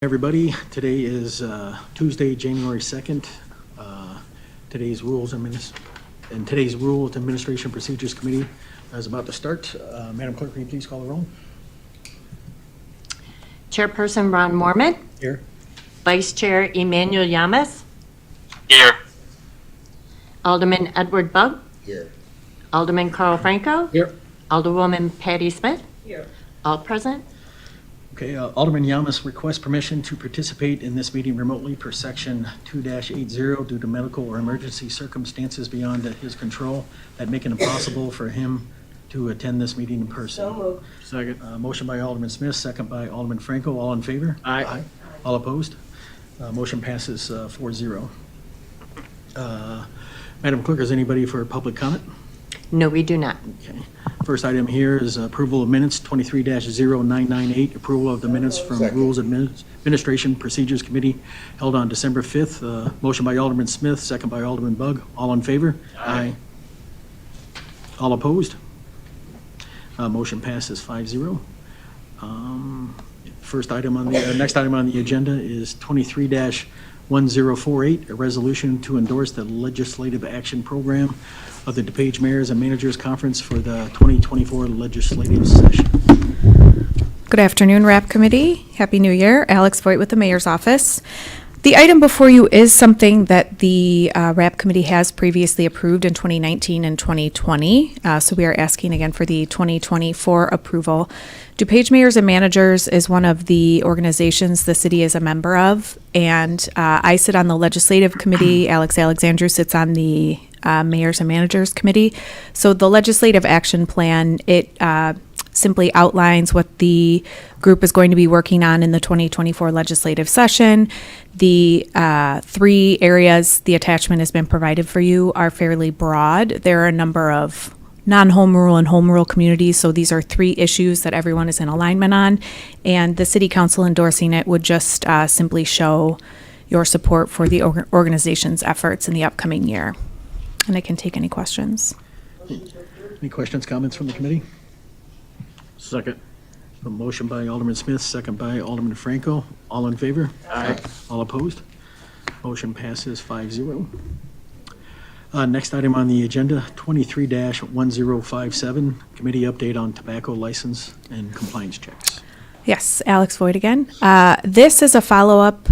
Everybody, today is Tuesday, January 2nd. Today's Rules Administration Procedures Committee is about to start. Madam Clerk, will you please call the roll? Chairperson Ron Mormon. Here. Vice Chair Emmanuel Yamas. Here. Alderman Edward Bugg. Here. Alderman Carl Franco. Here. Alderwoman Patty Smith. Here. All present. Okay, Alderman Yamas requests permission to participate in this meeting remotely per section 2-80 due to medical or emergency circumstances beyond his control that make it impossible for him to attend this meeting in person. So moved. Second. Motion by Alderman Smith, second by Alderman Franco. All in favor? Aye. All opposed? Motion passes 4-0. Madam Clerk, is anybody for public comment? No, we do not. Okay. First item here is approval of minutes, 23-0998, approval of the minutes from Rules Administration Procedures Committee held on December 5th. Motion by Alderman Smith, second by Alderman Bugg. All in favor? Aye. All opposed? Motion passes 5-0. Next item on the agenda is 23-1048, a resolution to endorse the legislative action program of the DuPage Mayors and Managers Conference for the 2024 legislative session. Good afternoon, RAP Committee. Happy New Year. Alex Voigt with the Mayor's Office. The item before you is something that the RAP Committee has previously approved in 2019 and 2020. So we are asking again for the 2024 approval. DuPage Mayors and Managers is one of the organizations the city is a member of, and I sit on the Legislative Committee. Alex Alexandru sits on the Mayors and Managers Committee. So the Legislative Action Plan, it simply outlines what the group is going to be working on in the 2024 legislative session. The three areas the attachment has been provided for you are fairly broad. There are a number of non-home rule and home rule communities, so these are three issues that everyone is in alignment on, and the City Council endorsing it would just simply show your support for the organization's efforts in the upcoming year. And I can take any questions. Any questions, comments from the committee? Second. A motion by Alderman Smith, second by Alderman Franco. All in favor? Aye. All opposed? Motion passes 5-0. Next item on the agenda, 23-1057, committee update on tobacco license and compliance checks. Yes, Alex Voigt again. This is a follow-up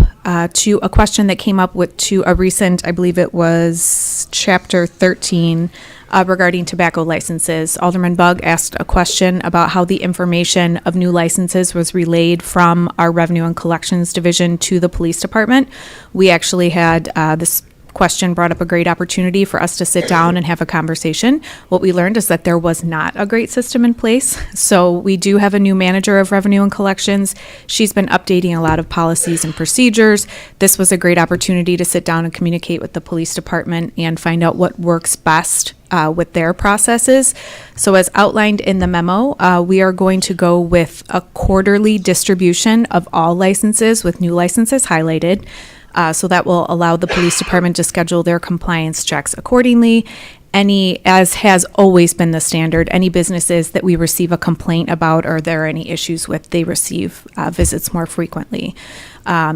to a question that came up to a recent, I believe it was Chapter 13, regarding tobacco licenses. Alderman Bugg asked a question about how the information of new licenses was relayed from our Revenue and Collections Division to the Police Department. We actually had this question brought up a great opportunity for us to sit down and have a conversation. What we learned is that there was not a great system in place. So we do have a new manager of Revenue and Collections. She's been updating a lot of policies and procedures. This was a great opportunity to sit down and communicate with the police department and find out what works best with their processes. So as outlined in the memo, we are going to go with a quarterly distribution of all licenses with new licenses highlighted. So that will allow the police department to schedule their compliance checks accordingly. As has always been the standard, any businesses that we receive a complaint about or there are any issues with, they receive visits more frequently.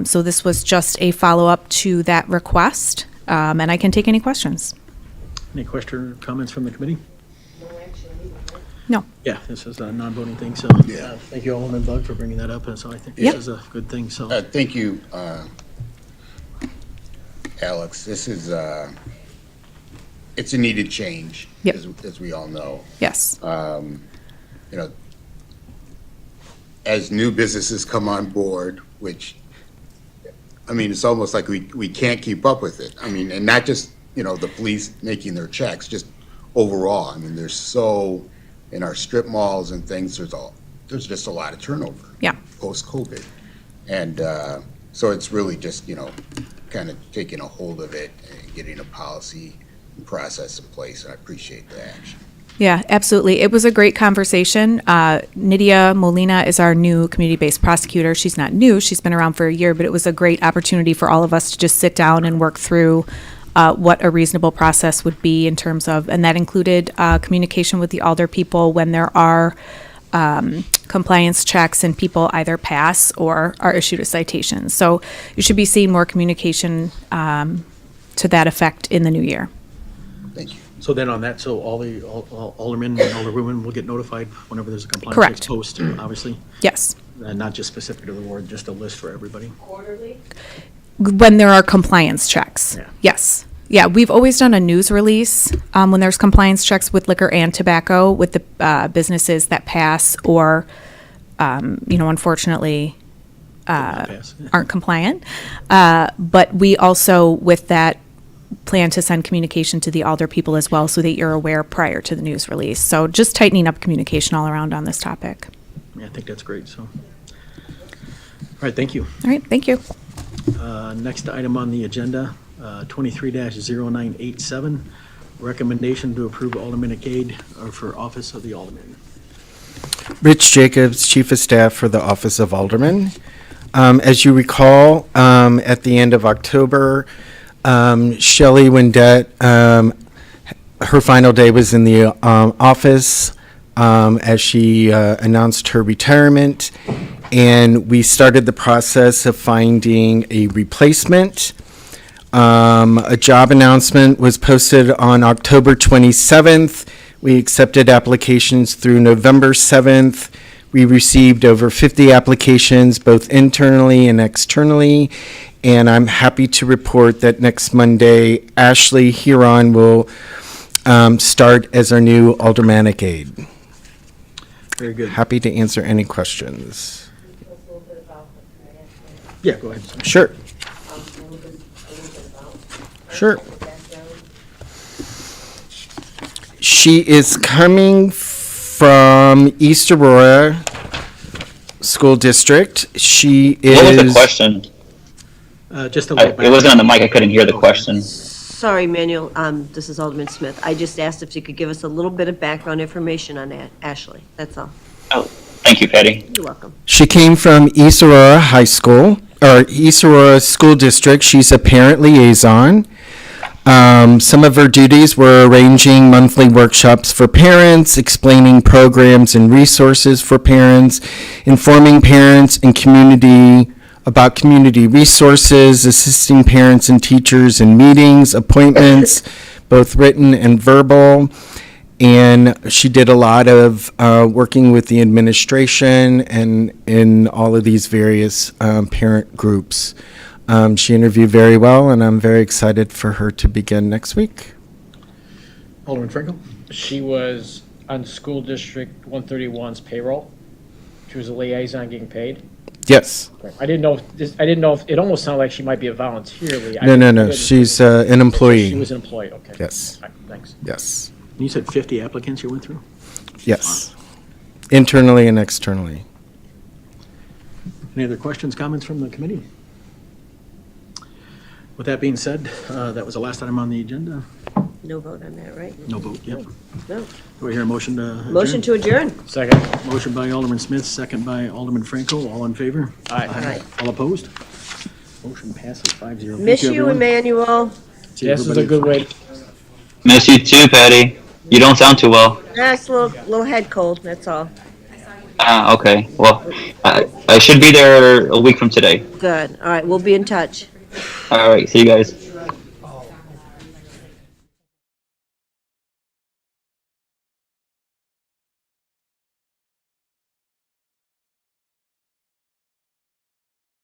So this was just a follow-up to that request, and I can take any questions. Any question or comments from the committee? No. Yeah, this is a non-voting thing, so thank you, Alderman Bugg, for bringing that up, and so I think this is a good thing. So Thank you, Alex. This is it's a needed change, Yep. as we all know. Yes. As new businesses come on board, which, I mean, it's almost like we can't keep up with it. I mean, and not just, the police making their checks, just overall. I mean, there's in our strip malls and things, there's just a lot of turnover. Yeah. Post-COVID. And so it's really just, kind of taking a hold of it and getting a policy and process in place, and I appreciate the action. Yeah, absolutely. It was a great conversation. Nydia Molina is our new community-based prosecutor. She's not new. She's been around for a year, but it was a great opportunity for all of us to just sit down and work through what a reasonable process would be in terms of, and that included communication with the alder people when there are compliance checks and people either pass or are issued a citation. So you should be seeing more communication to that effect in the new year. Thank you. So then on that, so all the aldermen and alderwomen will get notified whenever there's a compliance Correct. ex post, obviously, Yes. not just specific to the ward, just a list for everybody. When there are compliance checks. Yeah. Yes. Yeah, we've always done a news release when there's compliance checks with liquor and tobacco with the businesses that pass or, unfortunately, Pass. aren't compliant. But we also, with that, plan to send communication to the alder people as well so that you're aware prior to the news release. So just tightening up communication all around on this topic. Yeah, I think that's great, so. All right, thank you. All right, thank you. Next item on the agenda, 23-0987, recommendation to approve Alderman Cade for office of the alderman. Rich Jacobs, Chief of Staff for the Office of Alderman. As you recall, at the end of October, Shelley Wendett, her final day was in the office as she announced her retirement, and we started the process of finding a replacement. A job announcement was posted on October 27th. We accepted applications through November 7th. We received over 50 applications, both internally and externally, and I'm happy to report that next Monday, Ashley Huron will start as our new aldermanic aide. Very good. Happy to answer any questions. Yeah, go ahead. Sure. Sure. She is coming from East Aurora School District. She is. What was the question? Just a little It wasn't on the mic. I couldn't hear the question. Sorry, Manuel, this is Alderman Smith. I just asked if you could give us a little bit of background information on Ashley, that's all. Oh, thank you, Patty. You're welcome. She came from East Aurora High School, or East Aurora School District. She's a parent liaison. Some of her duties were arranging monthly workshops for parents, explaining programs and resources for parents, informing parents and community about community resources, assisting parents and teachers in meetings, appointments, both written and verbal. And she did a lot of working with the administration and in all of these various parent groups. She interviewed very well, and I'm very excited for her to begin next week. Alderman Franco? She was on School District 131's payroll. She was a liaison getting paid. Yes. I didn't know if, it almost sounded like she might be a volunteer. No. She's an employee. She was an employee, okay. Yes. All right, thanks. Yes. You said 50 applicants you went through? Yes. Internally and externally. Any other questions, comments from the committee? With that being said, that was the last item on the agenda. No vote on that, right? No vote, yep. No. Do I hear a motion to adjourn? Motion to adjourn. Second. Motion by Alderman Smith, second by Alderman Franco. All in favor? Aye. Aye. All opposed? Motion passes 5-0. Miss you, Emmanuel. Yes, is a good way. Miss you too, Patty. You don't sound too well. That's a little head cold, that's all. Okay. Well, I should be there a week from today. Good, all right, we'll be in touch. All right. See you guys.